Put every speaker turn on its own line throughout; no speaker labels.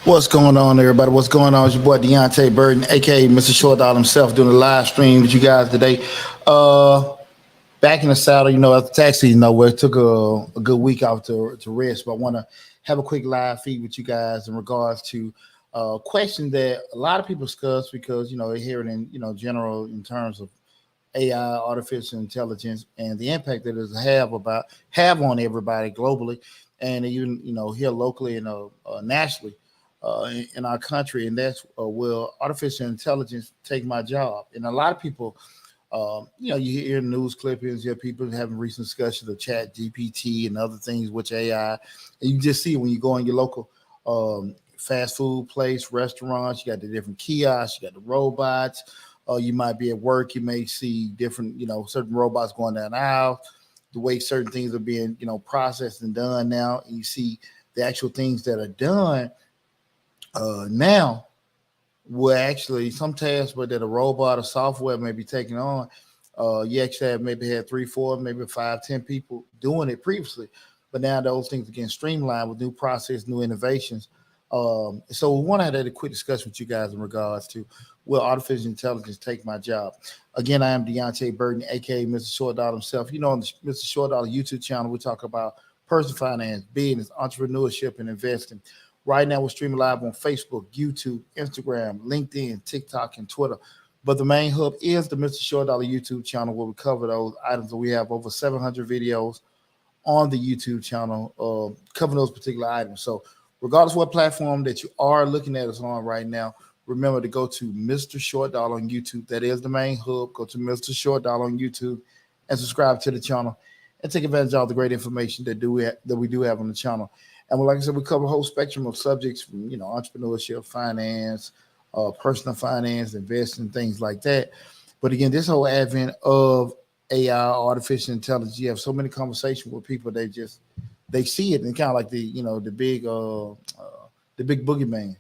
What's going on, everybody? What's going on? It's your boy Deonte Burden, aka Mr. Short Dollar himself, doing a live stream with you guys today. Back in the saddle, after tax season, where it took a good week off to rest, but I want to have a quick live feed with you guys in regards to a question that a lot of people discuss because they hear it in general in terms of AI, artificial intelligence, and the impact that it have on everybody globally, and even here locally and nationally in our country, and that's will artificial intelligence take my job? And a lot of people, you hear news clippings, you hear people having recent discussions of Chat GPT and other things which AI, and you just see when you go in your local fast food place, restaurants, you got the different kiosks, you got the robots. You might be at work, you may see different, certain robots going down the aisle, the way certain things are being, processed and done now, and you see the actual things that are done now where actually some tasks but that a robot or software may be taking on. You actually had 3, 4, maybe 5, 10 people doing it previously, but now those things are getting streamlined with new process, new innovations. So we want to have a quick discussion with you guys in regards to will artificial intelligence take my job? Again, I am Deonte Burden, aka Mr. Short Dollar himself. On the Mr. Short Dollar YouTube channel, we talk about personal finance, business, entrepreneurship, and investing. Right now, we're streaming live on Facebook, YouTube, Instagram, LinkedIn, TikTok, and Twitter. But the main hub is the Mr. Short Dollar YouTube channel, where we cover those items. We have over 700 videos on the YouTube channel covering those particular items. So regardless of what platform that you are looking at us on right now, remember to go to Mr. Short Dollar on YouTube. That is the main hub. Go to Mr. Short Dollar on YouTube and subscribe to the channel and take advantage of all the great information that we do have on the channel. And like I said, we cover a whole spectrum of subjects from, entrepreneurship, finance, personal finance, investing, things like that. But again, this whole advent of AI, artificial intelligence, you have so many conversations with people. They see it and kind of like the big boogeyman.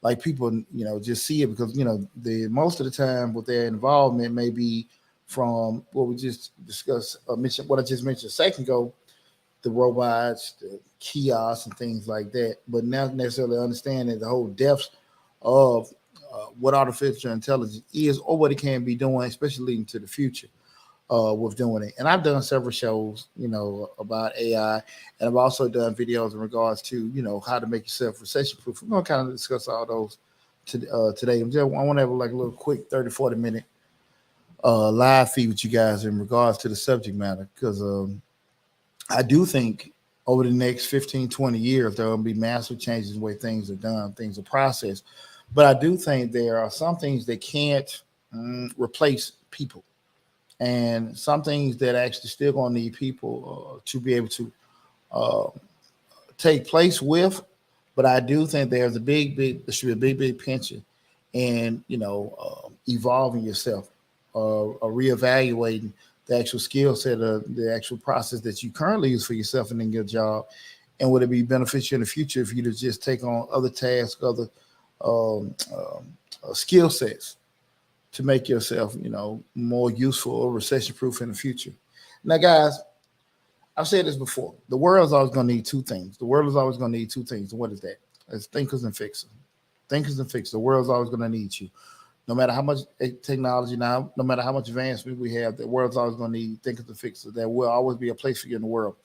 Like people, just see it because, the most of the time with their involvement may be from what we just discussed, what I just mentioned a second ago, the robots, the kiosks, and things like that, but not necessarily understanding the whole depths of what artificial intelligence is or what it can be doing, especially leading to the future with doing it. And I've done several shows, about AI, and I've also done videos in regards to, how to make yourself recession proof. We're going to kind of discuss all those today. I want to have like a little quick 30, 40 minute live feed with you guys in regards to the subject matter, because I do think over the next 15, 20 years, there will be massive changes in the way things are done, things are processed. But I do think there are some things that can't replace people, and some things that actually still going to need people to be able to take place with. But I do think there's there should be a big pension in, evolving yourself, reevaluating the actual skill set of the actual process that you currently use for yourself and in your job. And would it be beneficial in the future if you to just take on other tasks, other skill sets to make yourself, more useful or recession proof in the future? Now, guys, I've said this before. The world is always going to need two things. And what is that? as thinkers and fixers. Thinkers and fixers. The world's always going to need you. No matter how much technology now, no matter how much advancement we have, the world's always going to need thinkers and fixers. There will always be a place for you in the world.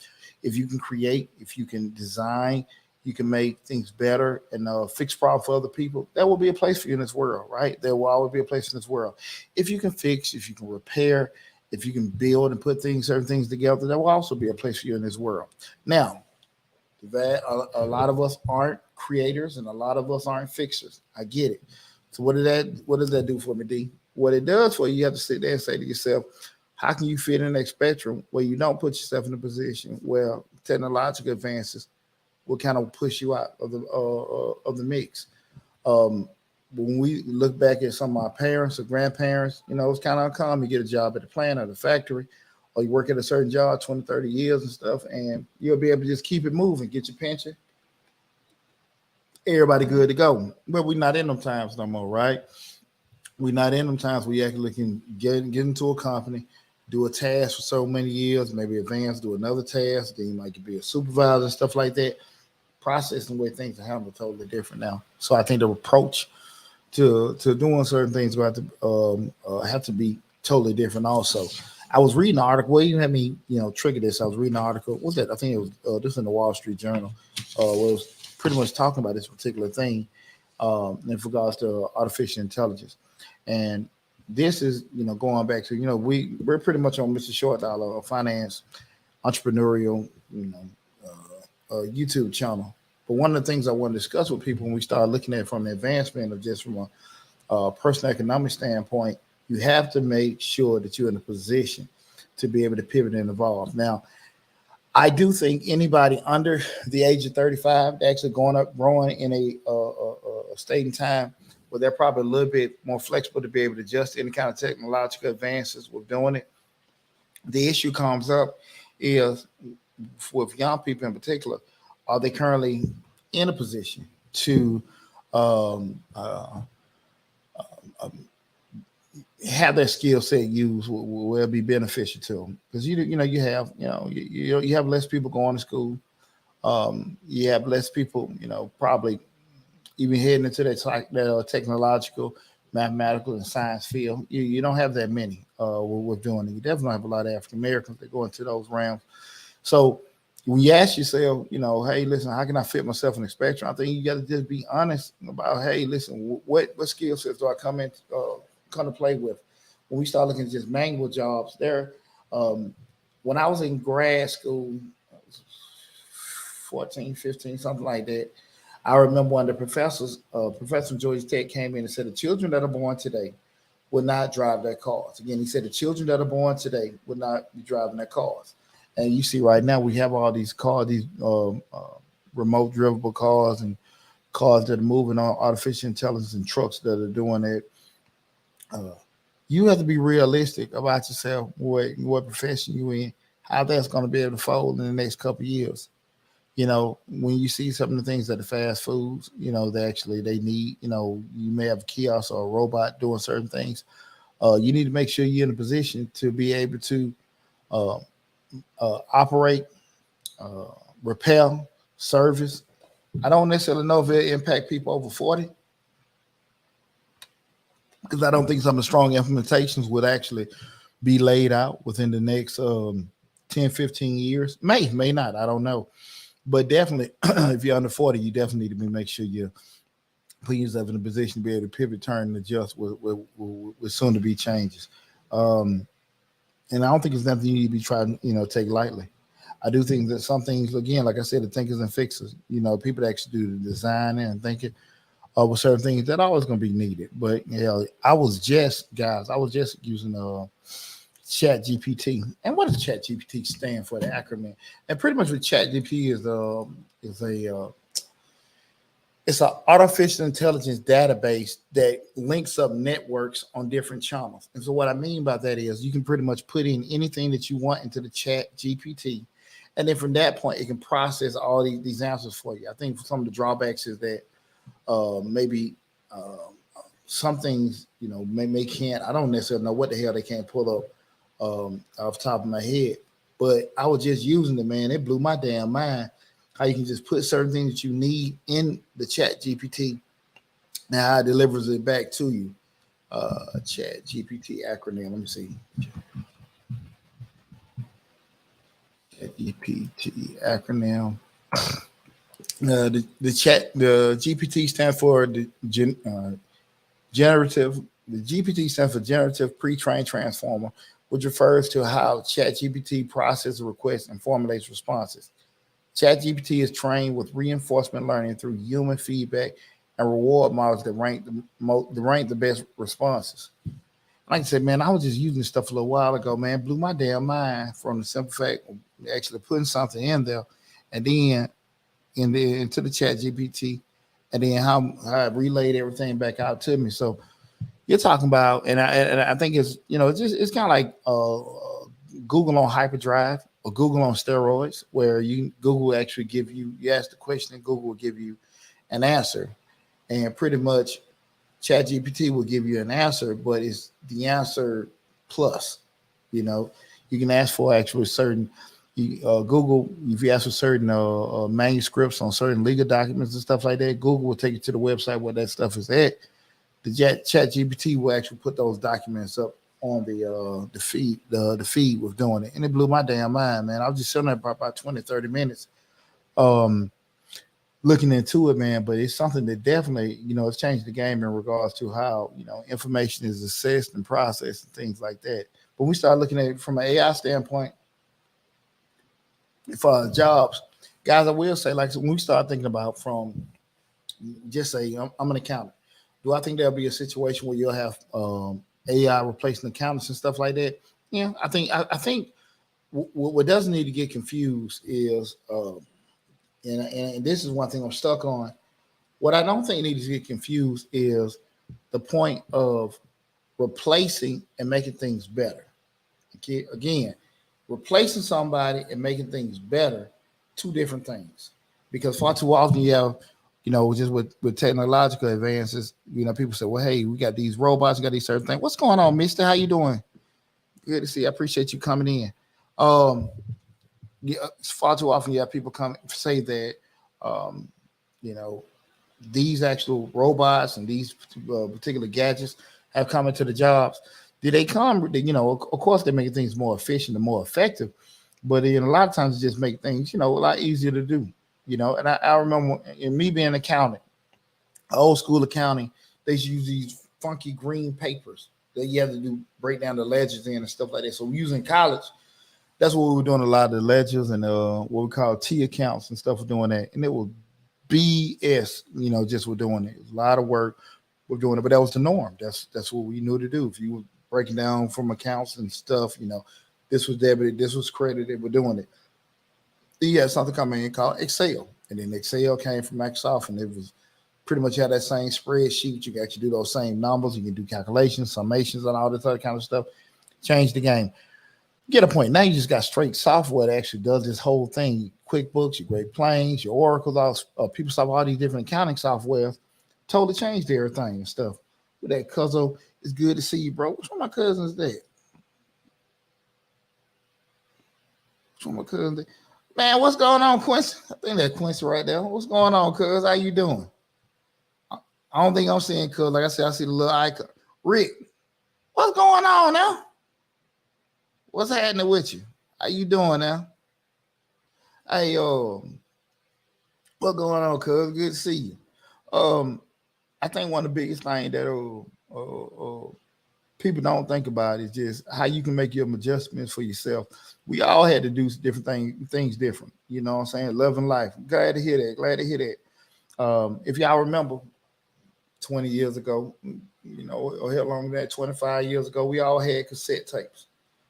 If you can create, if you can design, you can make things better and fix problems for other people, there will be a place for you in this world, right? There will always be a place in this world. If you can fix, if you can repair, if you can build and put certain things together, there will also be a place for you in this world. Now, that a lot of us aren't creators and a lot of us aren't fixers. I get it. So what does that do for me, D? What it does for you, you have to sit there and say to yourself, how can you fit in that spectrum where you don't put yourself in a position where technological advances will kind of push you out of the mix? When we look back at some of our parents or grandparents, it's kind of uncommon. You get a job at the plant or the factory, or you work at a certain job 20, 30 years and stuff, and you'll be able to just keep it moving, get your pension. Everybody good to go. But we're not in them times no more, right? We're not in them times where you actually can get into a company, do a task for so many years, maybe advance, do another task, then you might be a supervisor and stuff like that. Processing the way things are handled totally different now. So I think the approach to doing certain things will have to be totally different also. I was reading an article. Well, you had me, trigger this. I was reading an article. What was that? I think it was this in the Wall Street Journal. Where it was pretty much talking about this particular thing in regards to artificial intelligence. And this is, going back to, we're pretty much on Mr. Short Dollar, a finance, entrepreneurial, YouTube channel. But one of the things I want to discuss with people when we start looking at it from the advancement of just from a personal economic standpoint, you have to make sure that you're in a position to be able to pivot and evolve. Now, I do think anybody under the age of 35 actually growing in a state and time where they're probably a little bit more flexible to be able to adjust any kind of technological advances with doing it. The issue comes up is with young people in particular, are they currently in a position to have their skill set used will be beneficial to them? Because you have less people going to school. You have less people, probably even heading into that technological, mathematical, and science field. You don't have that many with doing it. You definitely have a lot of African Americans that go into those realms. So when you ask yourself, hey, listen, how can I fit myself in the spectrum? I think you got to just be honest about, hey, listen, what skill sets do I come to play with? When we start looking at just manual jobs there, when I was in grad school, 14, 15, something like that, I remember one of the professors, Professor from Georgia Tech, came in and said the children that are born today will not drive their cars. Again, he said the children that are born today will not be driving their cars. And you see right now we have all these cars, these remote drivable cars and cars that are moving on artificial intelligence and trucks that are doing it. You have to be realistic about yourself, what profession you in, how that's going to be able to fold in the next couple of years. When you see some of the things that the fast foods, they need, you may have a kiosk or a robot doing certain things. You need to make sure you're in a position to be able to operate, repair, service. I don't necessarily know if it impact people over 40 because I don't think some of the strong implementations would actually be laid out within the next 10, 15 years. May not. I don't know. But definitely, if you're under 40, you definitely need to make sure you put yourself in a position to be able to pivot, turn, and adjust with soon-to-be changes. And I don't think it's nothing you need to be trying, take lightly. I do think that some things, again, like I said, the thinkers and fixers, people that actually do the designing and thinking with certain things that are always going to be needed. But, I was just using Chat GPT. And what does Chat GPT stand for, the acronym? And pretty much what Chat GPT it's an artificial intelligence database that links up networks on different channels. And so what I mean by that is you can pretty much put in anything that you want into the Chat GPT. And then from that point, it can process all these answers for you. I think some of the drawbacks is that maybe some things, may can't. I don't necessarily know what the hell they can't pull up off the top of my head. But I was just using it, man. It blew my damn mind. how you can just put certain things that you need in the chat GPT and how it delivers it back to you. Chat GPT acronym. Let me see. Chat GPT acronym. The GPT stands for generative. The GPT stands for generative pre-trained transformer, which refers to how ChatGPT processes requests and formulates responses. ChatGPT is trained with reinforcement learning through human feedback and reward models that rank the best responses. Like I said, man, I was just using this stuff a little while ago, man. Blew my damn mind from the simple fact of actually putting something in there and then into the chat GPT and then how it relayed everything back out to me. So you're talking about, and I think it's, it's kind of like Google on hyperdrive or Google on steroids, where Google actually you ask the question and Google will give you an answer, and pretty much ChatGPT will give you an answer, but it's the answer plus. You can ask for actually certain Google, if you ask for certain manuscripts on certain legal documents and stuff like that, Google will take you to the website where that stuff is at. The ChatGPT will actually put those documents up on the feed, the feed with doing it. And it blew my damn mind, man. I was just sitting there for about 20, 30 minutes looking into it, man. But it's something that definitely, it's changed the game in regards to how, information is assessed and processed and things like that. But when we start looking at it from an AI standpoint, for jobs, guys, I will say, like, when we start thinking about from, just say, I'm an accountant. Do I think there'll be a situation where you'll have AI replacing accountants and stuff like that? Yeah, I think what doesn't need to get confused is, and this is one thing I'm stuck on. What I don't think needs to get confused is the point of replacing and making things better. Okay, again, replacing somebody and making things better, two different things. Because far too often you have, just with technological advances, people say, well, hey, we got these robots, we got these certain things. What's going on, mister? How you doing? Good to see you. I appreciate you coming in. Far too often you have people come say that, these actual robots and these particular gadgets have come into the jobs. Did they come? Of course, they're making things more efficient and more effective, but a lot of times it just make things, a lot easier to do. And I remember in me being an accountant, old school accounting, they used to use these funky green papers that you have to break down the ledgers in and stuff like that. So using college, that's what we were doing, a lot of the ledgers and what we call T accounts and stuff. We're doing that, and it was BS. Just we're doing it. It was a lot of work. We're doing it, but that was the norm. That's what we knew to do. If you were breaking down from accounts and stuff, this was debited, this was credited. We're doing it. You had something coming in called Excel, and then Excel came from Microsoft, and it was pretty much had that same spreadsheet. You can actually do those same numbers. You can do calculations, summations, and all this other kind of stuff. Change the game. Get a point. Now you just got straight software that actually does this whole thing. QuickBooks, your Great Plains, your Oracles, PeopleSoft, all these different accounting softwares totally changed everything and stuff. With that, Cuzzo, it's good to see you, bro. Which one of my cousins there? Which one of my cousins there? Man, what's going on, Quincy? I think that's Quincy right there. What's going on, cuz? How you doing? I don't think I'm seeing cuz. Like I said, I see the little icon. Rick, what's going on now? What's happening with you? How you doing now? Hey, what's going on, cuz? Good to see you. I think one of the biggest things that people don't think about is just how you can make your adjustments for yourself. We all had to do different things different. You know what I'm saying? Loving life. Glad to hear that. Glad to hear that. If y'all remember 20 years ago, or hell longer than that, 25 years ago, we all had cassette tapes.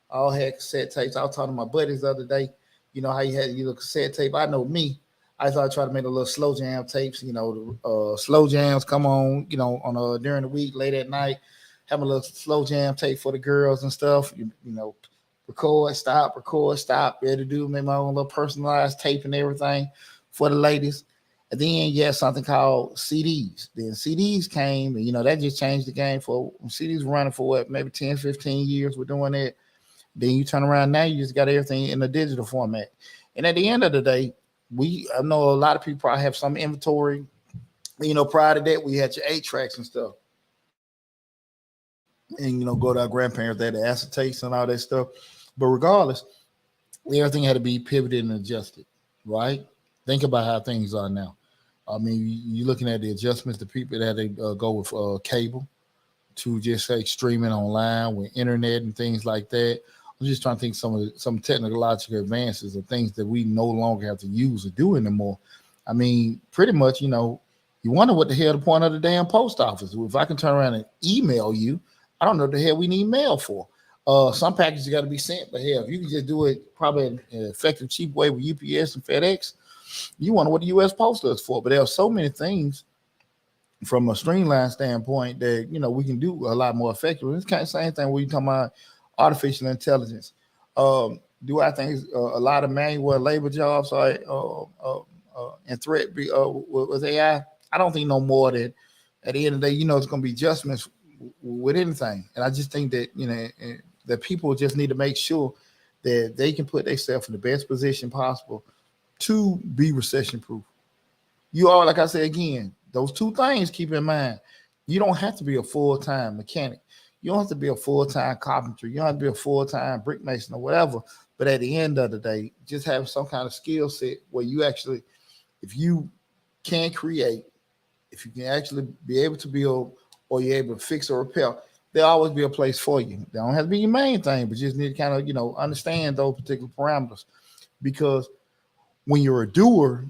I was talking to my buddies the other day. You know how you had your cassette tape. I know me. I thought I'd try to make a little slow jam tapes. Slow jams come on. On during the week, late at night, have a little slow jam tape for the girls and stuff. Record, stop. Ready to do make my own little personalized tape and everything for the ladies. And then you have something called CDs. Then CDs came, and that just changed the game. For CDs were running for what, maybe 10, 15 years. We're doing it. Then you turn around now, you just got everything in a digital format. And at the end of the day, I know a lot of people probably have some inventory. Prior to that, we had your 8 tracks and stuff, and go to our grandparents, they had the acetates and all that stuff. But regardless, everything had to be pivoted and adjusted, right? Think about how things are now. I mean, you're looking at the adjustments. The people that they go with cable to just say streaming online with internet and things like that. I'm just trying to think some technological advances or things that we no longer have to use or do anymore. I mean, pretty much, you wonder what the hell the point of the damn post office. If I can turn around and email you, I don't know what the hell we need mail for. Some packages got to be sent, but hell, if you can just do it probably in an effective, cheap way with UPS and FedEx, you wonder what the U.S. Post does for. But there are so many things from a streamline standpoint that we can do a lot more effectively. It's kind of the same thing when you talking about artificial intelligence. Do I think a lot of manual labor jobs are in threat with AI? I don't think no more that at the end of the day, it's going to be adjustments with anything. And I just think that that people just need to make sure that they can put themselves in the best position possible to be recession proof. You are, like I said again, those two things keep in mind. You don't have to be a full-time mechanic. You don't have to be a full-time carpenter. You don't have to be a full-time brick mason or whatever. But at the end of the day, just have some kind of skill set where you actually, if you can create, if you can actually be able to build or you're able to fix or repair, there'll always be a place for you. They don't have to be your main thing, but you just need to kind of, understand those particular parameters. Because when you're a doer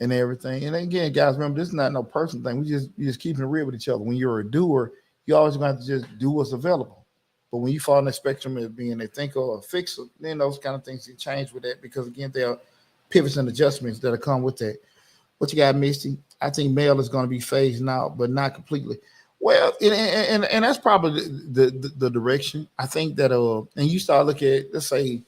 and everything, and again, guys, remember, this is not no personal thing. We just keeping it real with each other. When you're a doer, you always going to have to just do what's available. But when you fall in the spectrum of being a thinker or a fixer, then those kind of things can change with that, because again, there are pivots and adjustments that come with that. What you got, Misty? I think mail is going to be phased out, but not completely. Well, and that's probably the direction. I think that and you start looking at, let's say,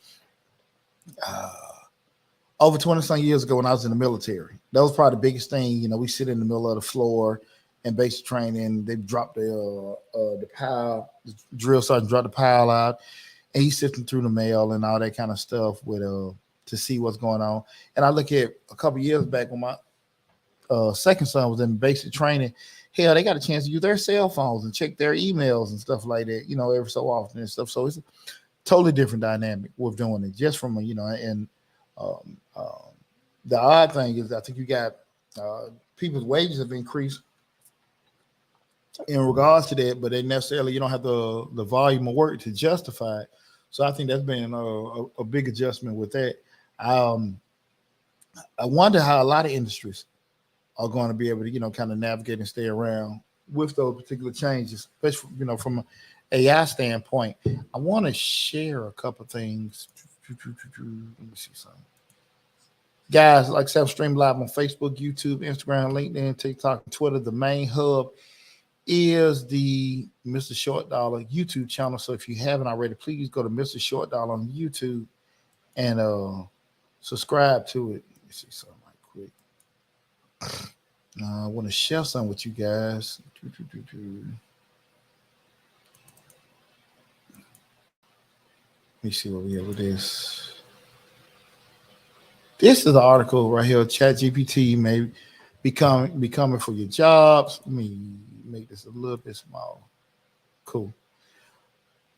over 20 some years ago when I was in the military, that was probably the biggest thing. We sit in the middle of the floor and basic training. They drop the pile, the drill sergeant drop the pile out, and he's sifting through the mail and all that kind of stuff with to see what's going on. And I look at a couple of years back when my second son was in basic training. Hell, they got a chance to use their cell phones and check their emails and stuff like that, every so often and stuff. So it's a totally different dynamic with doing it, just from and the odd thing is, I think you got people's wages have increased in regards to that, but they necessarily, you don't have the volume of work to justify it. So I think that's been a big adjustment with that. I wonder how a lot of industries are going to be able to, kind of navigate and stay around with those particular changes, especially, from an AI standpoint. I want to share a couple of things. Let me see something. Guys, like self-stream live on Facebook, YouTube, Instagram, LinkedIn, TikTok, Twitter. The main hub is the Mr. Short Dollar YouTube channel. So if you haven't already, please go to Mr. Short Dollar on YouTube and subscribe to it. Let me see something right quick. I want to share something with you guys. Let me see what we have with this. This is the article right here. ChatGPT may be coming for your jobs. Let me make this a little bit smaller. Cool.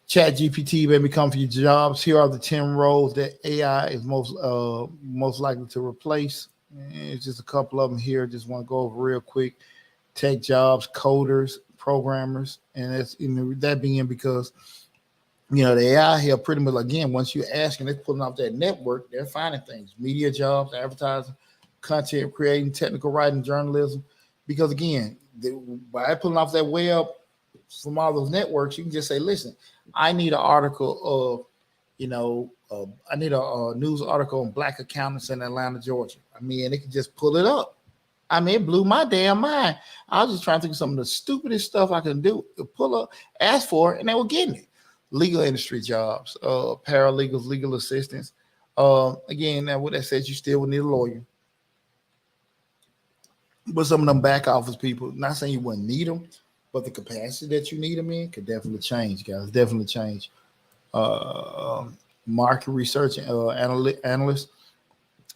ChatGPT may become for your jobs. Here are the 10 roles that AI is most likely to replace. It's just a couple of them here. Just want to go over real quick. Tech jobs, coders, programmers, and that's that being because the AI here pretty much, again, once you ask and they're pulling off that network, they're finding things: media jobs, advertising, content creating, technical writing, journalism. Because again, by pulling off that web from all those networks, you can just say, listen, I need an article of, I need a news article on Black accountants in Atlanta, Georgia. I mean, and it can just pull it up. I mean, it blew my damn mind. I was just trying to think of some of the stupidest stuff I can do, pull up, ask for it, and they were getting it. Legal industry jobs, paralegals, legal assistants. Again, now what that says, you still would need a lawyer. But some of them back office people, not saying you wouldn't need them, but the capacity that you need them in could definitely change, guys. Definitely change. Market research analyst,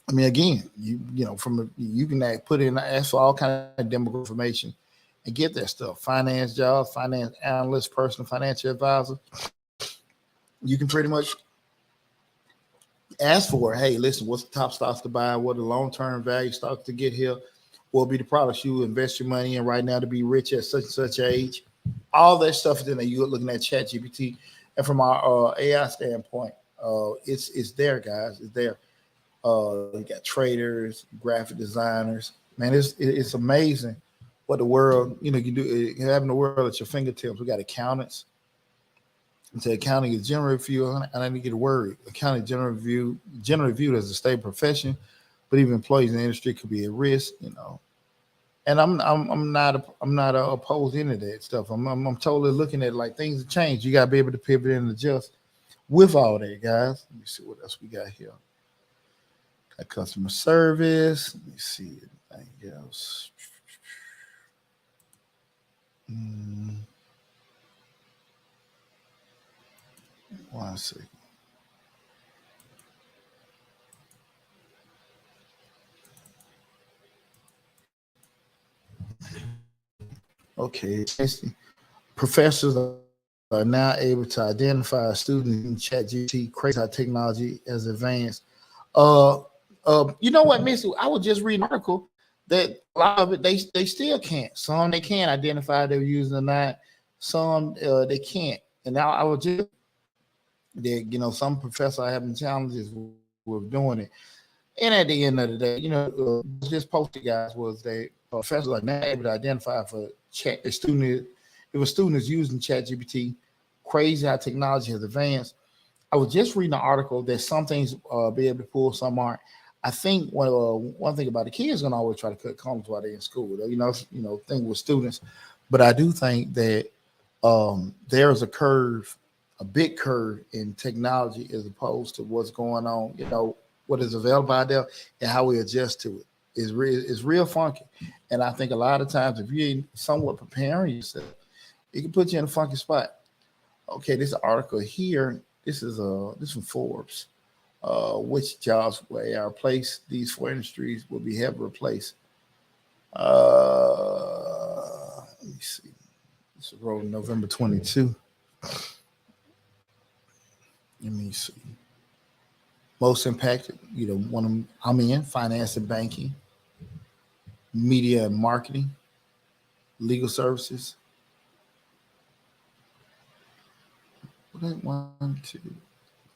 I mean, again, you can ask for all kind of demographic information and get that stuff. Finance jobs, finance analyst, personal financial advisor. You can pretty much ask for, hey, listen, what's the top stocks to buy? What are the long-term value stocks to get here? What will be the products you invest your money in right now to be rich at such and such age? All that stuff. Then you're looking at Chat GPT, and from our AI standpoint, it's there, guys. It's there. You got traders, graphic designers. Man, it's amazing what the world you can do. Having the world at your fingertips. We got accountants. And say accounting is generally viewed, and I need to get a word. Accounting generally viewed as a stable profession, but even employees in the industry could be at risk. And I'm not opposed to any of that stuff. I'm totally looking at it like things have changed. You gotta be able to pivot and adjust with all that, guys. Let me see what else we got here. Got customer service. Let me see anything else. One second. Okay. Professors are now able to identify students in ChatGPT. Crazy how technology has advanced. You know what, Missy? I was just reading an article that a lot of it they still can't. Some they can identify they're using or not. Some they can't. And now I was just some professors are having challenges with doing it. And at the end of the day, just posted guys was that professors are not able to identify for chat a student if a student is using ChatGPT. Crazy how technology has advanced. I was just reading an article that some things be able to pull, some aren't. I think one thing about the kids gonna always try to cut corners while they're in school. Thing with students, but I do think that there's a big curve in technology as opposed to what's going on. What is available out there and how we adjust to it is real funky. And I think a lot of times if you're somewhat preparing yourself, it can put you in a funky spot. Okay, this article here. This is from Forbes. Which jobs will AI replace? These four industries will be heavily replaced. Let me see. This is rolling November 22. Let me see. Most impacted, one of them I'm in finance and banking, media and marketing, legal services. One, two,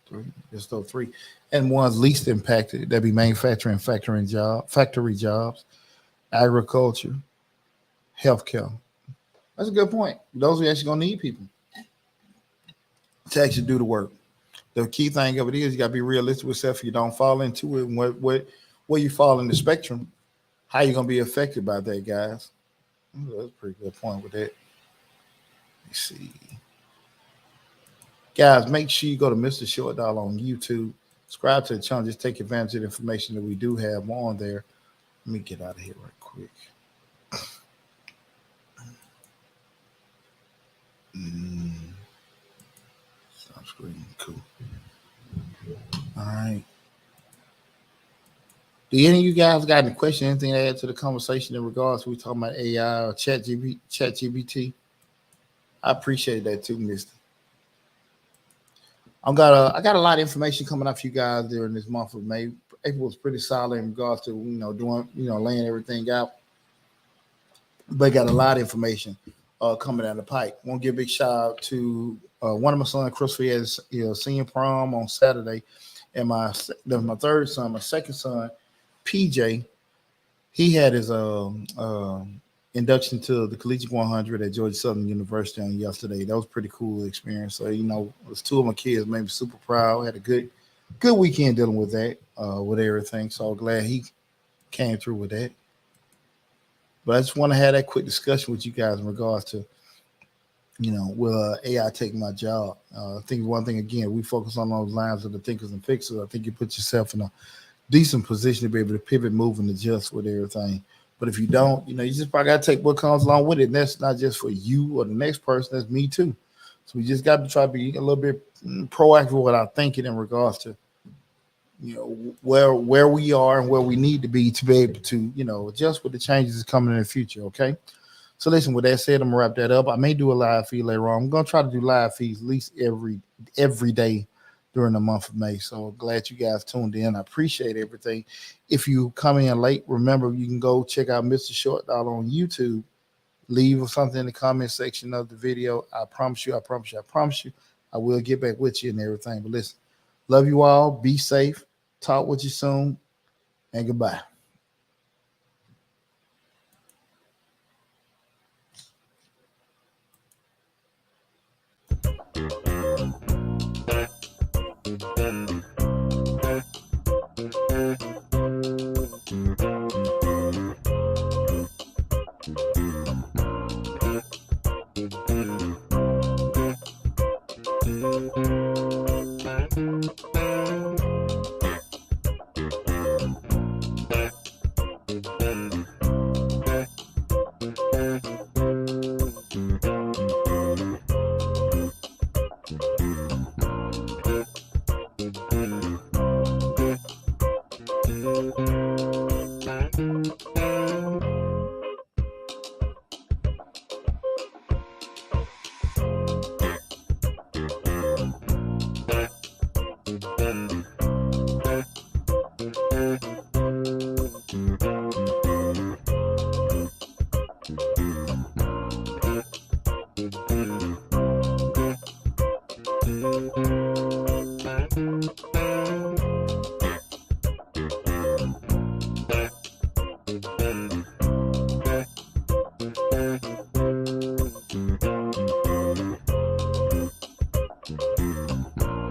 three. There's still three. And one's least impacted. That'd be manufacturing, factory jobs, agriculture, healthcare. That's a good point. Those are actually gonna need people to actually do the work. The key thing of it is you gotta be realistic with yourself. You don't fall into it, and where you fall in the spectrum, how you gonna be affected by that, guys. That's a pretty good point with that. Let me see. Guys, make sure you go to Mr. Short Dollar on YouTube. Subscribe to the channel. Just take advantage of the information that we do have on there. Let me get out of here right quick. Stop screen. Cool. All right. Do any of you guys got any question, anything to add to the conversation in regards to we talking about AI or ChatGPT? I appreciate that too, Mister. I got a lot of information coming up for you guys during this month of May. April was pretty solid in regards to doing laying everything out. But got a lot of information coming down the pike. I want to give a big shout out to one of my sons, Christopher. He has senior prom on Saturday, and my third son, my second son, PJ, he had his induction to the Collegiate 100 at Georgia Southern University on yesterday. That was a pretty cool experience. So, it was two of my kids made me super proud. Had a good weekend dealing with that, with everything. So glad he came through with that. But I just want to have that quick discussion with you guys in regards to, will AI take my job? I think one thing, again, we focus on those lines of the thinkers and fixers. I think you put yourself in a decent position to be able to pivot, move, and adjust with everything. But if you don't, you just probably got to take what comes along with it. And that's not just for you or the next person. That's me too. So we just got to try to be a little bit proactive with our thinking in regards to, where we are and where we need to be able to, adjust with the changes that's coming in the future. Okay. So listen, with that said, I'm gonna wrap that up. I may do a live feed later on. I'm gonna try to do live feeds at least every day during the month of May. So glad you guys tuned in. I appreciate everything. If you come in late, remember you can go check out Mr. Short Dollar on YouTube. Leave something in the comment section of the video. I promise you, I promise you, I promise you, I will get back with you and everything. But listen, love you all. Be safe. Talk with you soon. And goodbye.